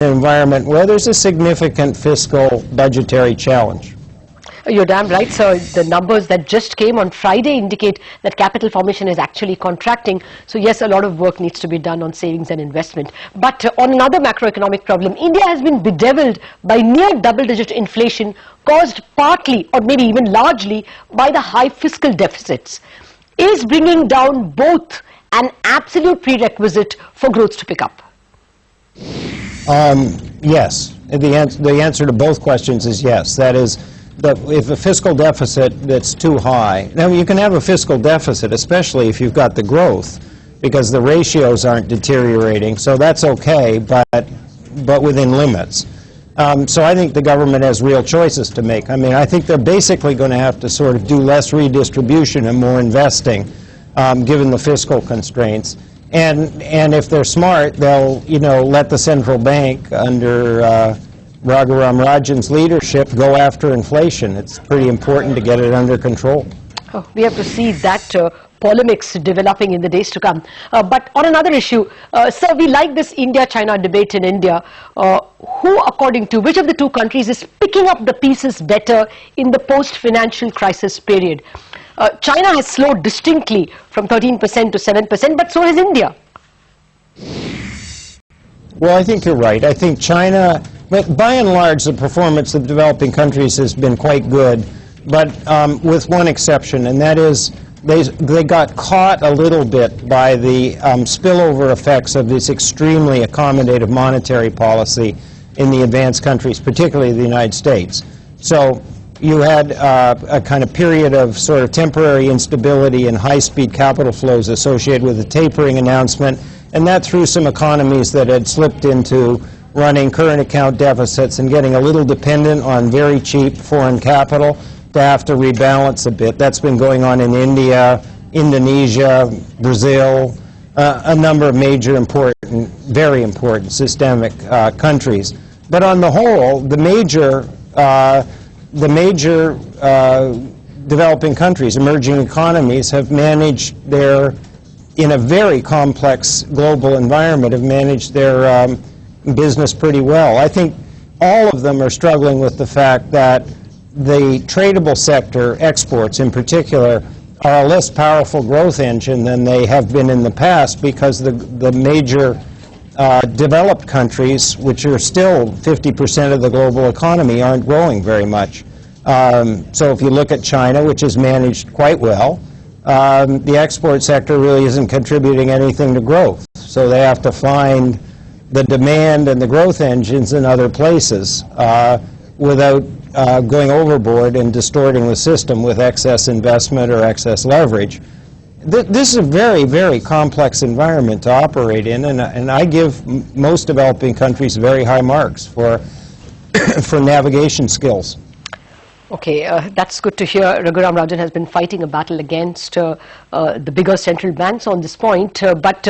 environment where there's a significant fiscal budgetary challenge. You're damn right, sir. The numbers that just came on Friday indicate that capital formation is actually contracting. So yes, a lot of work needs to be done on savings and investment. But on another macroeconomic problem, India has been bedeviled by near double-digit inflation caused partly or maybe even largely by the high fiscal deficits. Is bringing down both an absolute prerequisite for growth to pick up? Yes. The answer to both questions is yes. That is, if a fiscal deficit that's too high, now you can have a fiscal deficit, especially if you've got the growth, because the ratios aren't deteriorating, so that's okay, but within limits. So I think the government has real choices to make. I mean, I think they're basically going to have to sort of do less redistribution and more investing, given the fiscal constraints. And if they're smart, they'll, let the central bank under Raghuram Rajan's leadership go after inflation. It's pretty important to get it under control. Oh, we have to see that polemics developing in the days to come. But on another issue, sir, we like this India-China debate in India. Who, according to which of the two countries, is picking up the pieces better in the post-financial crisis period? China has slowed distinctly from 13% to 7%, but so has India. Well, I think you're right. I think China, but by and large, the performance of developing countries has been quite good, but with one exception, and that is they got caught a little bit by the spillover effects of this extremely accommodative monetary policy in the advanced countries, particularly the United States. So you had a kind of period of sort of temporary instability and high-speed capital flows associated with the tapering announcement, and that threw some economies that had slipped into running current account deficits and getting a little dependent on very cheap foreign capital to have to rebalance a bit. That's been going on in India, Indonesia, Brazil, a number of major important, very important systemic countries. But on the whole, the major developing countries, emerging economies, have managed in a very complex global environment, have managed their business pretty well. I think all of them are struggling with the fact that the tradable sector, exports in particular, are a less powerful growth engine than they have been in the past because the major developed countries, which are still 50% of the global economy, aren't growing very much. So if you look at China, which is managed quite well, the export sector really isn't contributing anything to growth. So they have to find the demand and the growth engines in other places without going overboard and distorting the system with excess investment or excess leverage. This is a very, very complex environment to operate in, and I give most developing countries very high marks for navigation skills. Okay, that's good to hear. Raghuram Rajan has been fighting a battle against the bigger central banks on this point, but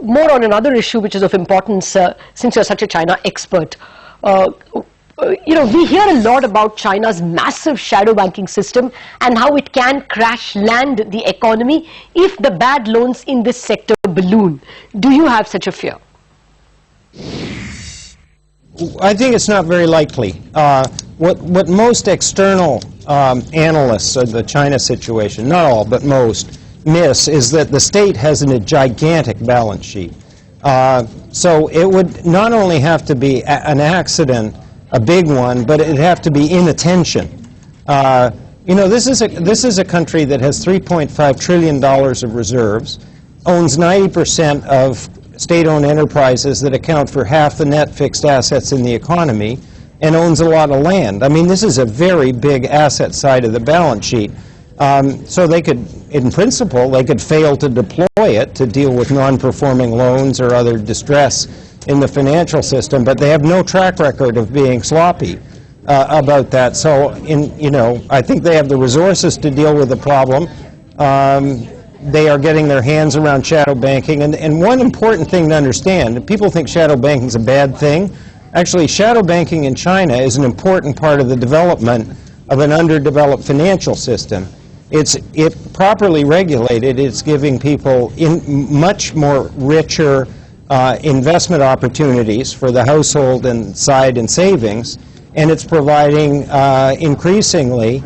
more on another issue which is of importance since you're such a China expert. We hear a lot about China's massive shadow banking system and how it can crash land the economy if the bad loans in this sector balloon. Do you have such a fear? I think it's not very likely. What most external analysts of the China situation, not all, but most, miss is that the state has a gigantic balance sheet. So it would not only have to be an accident, a big one, but it'd have to be inattention. This is a country that has $3.5 trillion of reserves, owns 90% of state-owned enterprises that account for half the net fixed assets in the economy, and owns a lot of land. I mean, this is a very big asset side of the balance sheet. So they could, in principle, they could fail to deploy it to deal with non-performing loans or other distress in the financial system, but they have no track record of being sloppy about that. So, I think they have the resources to deal with the problem. They are getting their hands around shadow banking. And one important thing to understand, people think shadow banking is a bad thing. Actually, shadow banking in China is an important part of the development of an underdeveloped financial system. If properly regulated, it's giving people much more richer investment opportunities for the household and side and savings, and it's providing increasingly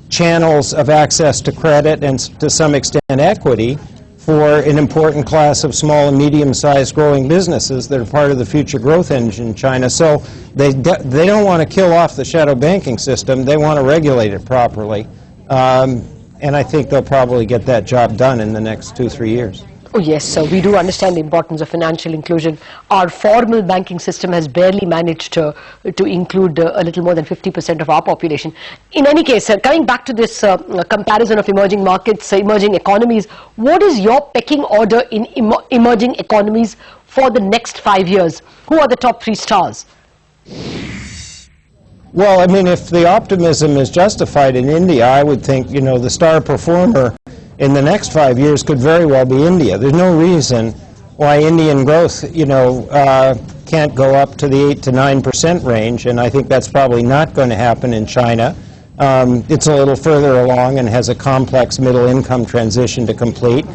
channels of access to credit and to some extent equity for an important class of small and medium-sized growing businesses that are part of the future growth engine in China. So they don't want to kill off the shadow banking system. They want to regulate it properly. And I think they'll probably get that job done in the next 2-3 years. Oh yes, so we do understand the importance of financial inclusion. Our formal banking system has barely managed to include a little more than 50% of our population. In any case, coming back to this comparison of emerging markets, emerging economies, what is your pecking order in emerging economies for the next 5 years? Who are the top 3 stars? Well, I mean, if the optimism is justified in India, I would think, you know, the star performer in the next 5 years could very well be India. There's no reason why Indian growth, you know, can't go up to the 8 to 9% range, and I think that's probably not going to happen in China. It's a little further along and has a complex middle-income transition to complete.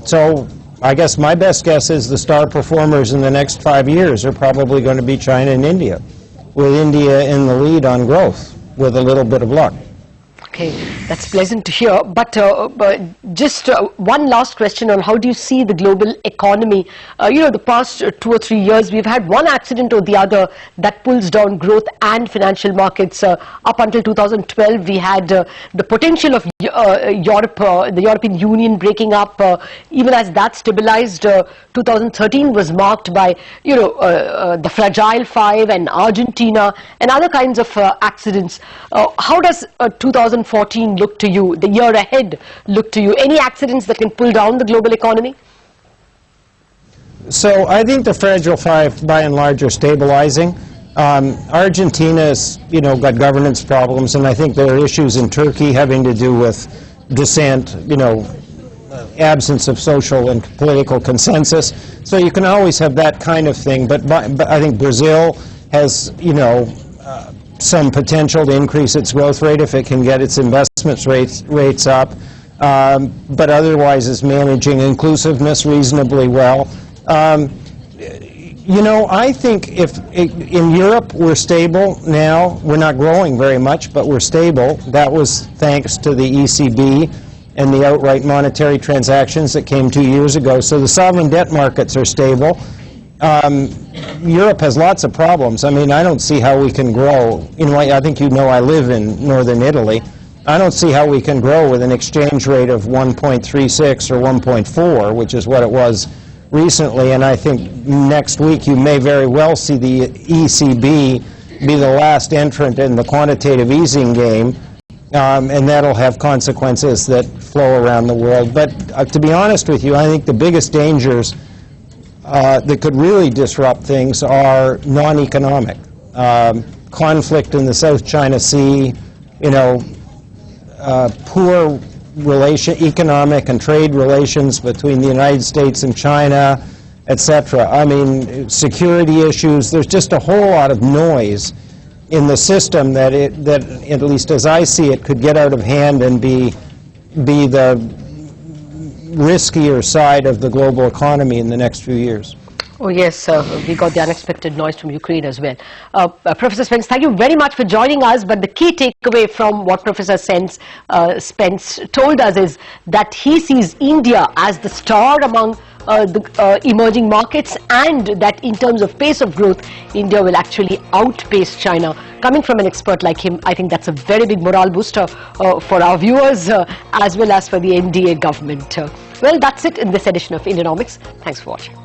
So I guess my best guess is the star performers in the next 5 years are probably going to be China and India, with India in the lead on growth, with a little bit of luck. Okay, that's pleasant to hear. But just one last question on how do you see the global economy? You know, the past 2 or 3 years, we've had one accident or the other that pulls down growth and financial markets. Up until 2012, we had the potential of Europe, the European Union breaking up. Even as that stabilized, 2013 was marked by, you know, the Fragile Five and Argentina and other kinds of accidents. How does 2014 look to you, the year ahead look to you? Any accidents that can pull down the global economy? So I think the Fragile Five, by and large, are stabilizing. Argentina's, you know, got governance problems, and I think there are issues in Turkey having to do with dissent, you know, absence of social and political consensus. So you can always have that kind of thing. But I think Brazil has, you know, some potential to increase its growth rate if it can get its investment rates up, but otherwise is managing inclusiveness reasonably well. You know, I think if in Europe we're stable now, we're not growing very much, but we're stable. That was thanks to the ECB and the outright monetary transactions that came 2 years ago. So the sovereign debt markets are stable. Europe has lots of problems. I mean, I don't see how we can grow. You know, I think you know I live in northern Italy. I don't see how we can grow with an exchange rate of 1.36 or 1.4, which is what it was recently. And I think next week you may very well see the ECB be the last entrant in the quantitative easing game, and that'll have consequences that flow around the world. But to be honest with you, I think the biggest dangers that could really disrupt things are non-economic. Conflict in the South China Sea, you know, poor economic and trade relations between the United States and China, etc. I mean, security issues. There's just a whole lot of noise in the system that at least as I see it, could get out of hand and be the riskier side of the global economy in the next few years. Oh yes, we got the unexpected noise from Ukraine as well. Professor Spence, thank you very much for joining us, but the key takeaway from what Professor Spence told us is that he sees India as the star among the emerging markets, and that in terms of pace of growth, India will actually outpace China. Coming from an expert like him, I think that's a very big morale booster for our viewers as well as for the NDA government. Well, that's it in this edition of Indianomics. Thanks for watching.